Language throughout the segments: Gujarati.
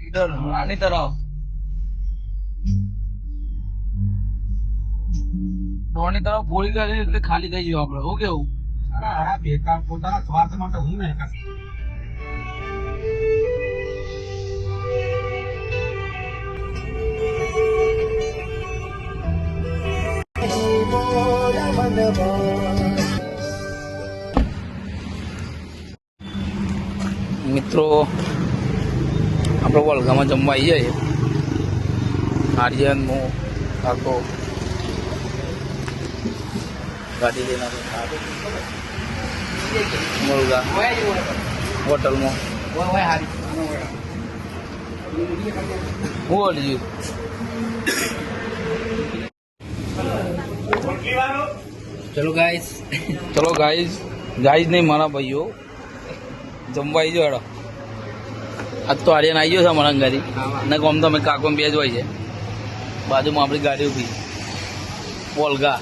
इधर आनी तरफ રોની તરફ ગોળી કરી એટલે ખાલી થઈ ગયો આપણે. હું કેવું? આ બેકાર પોતાના સ્વાર્થ માટે હું નહીં કરતો. મિત્રો આપણે વલગામાં જમવા આવીએ છીએ. આર્યન હું કાકો ગાડી લઈને વલગા હોટલમાં બોલજી. ચલો ગાઈઝ નહીં મારા ભાઈઓ જમવા આવી જાઓ. આજ તો આર્યન આવી ગયો છે અમારા ગાડી ને ગમ તો અમે કાકો બે જ હોય છે. બાજુમાં આપણી ગાડી ઉભી વોલ્ગા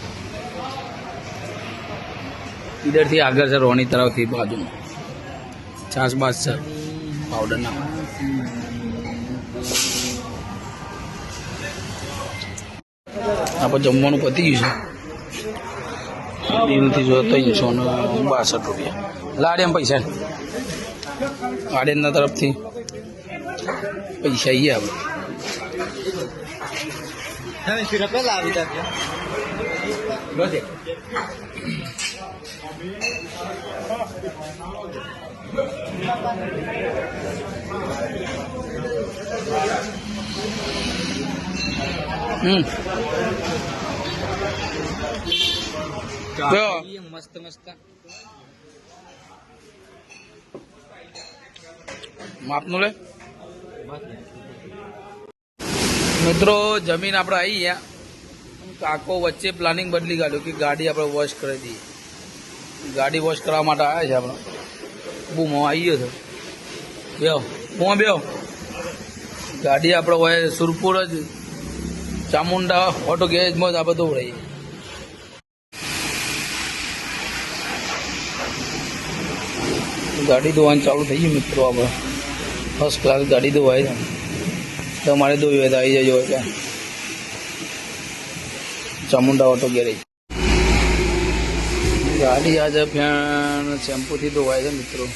ઇધરથી આગળ છે રોની તરફથી બાજુમાં છાસ બાસ છે પાવડર ના. આપણે જમવાનું પતી ગયું છે. બિલથી જો 362 રૂપિયા લાડેમ પૈસા આડેનના તરફથી પૈસા આપણે મસ્ત મસ્ત માપનું લે. મિત્રો જમીન આપણે આવી ગયા. કાકો વચ્ચે પ્લાનિંગ બદલી કાઢ્યું કે ગાડી આપણે વોશ કરી દઈએ. ગાડી વોશ કરવા માટે આવ્યા છે આપણે. બૂમો આવી ગયો છે બેહો બૂમો બેહો. ગાડી આપણે હોય સુરપુર જ ચામુંડા ઓટો ગેરેજમાં જ આપણે દોડાઈએ. ગાડી ધોવાનું ચાલુ થઈ ગયું મિત્રો. આપણે ફર્સ્ટ ક્લાસ ગાડી ધોવાય છે. તમારે ધોવી હોય તો આવી જજો એટલે ચામુંડા ઓટો ગેરેજ. ગાડી આજે ફેન શેમ્પૂથી ધોવાય છે મિત્રો.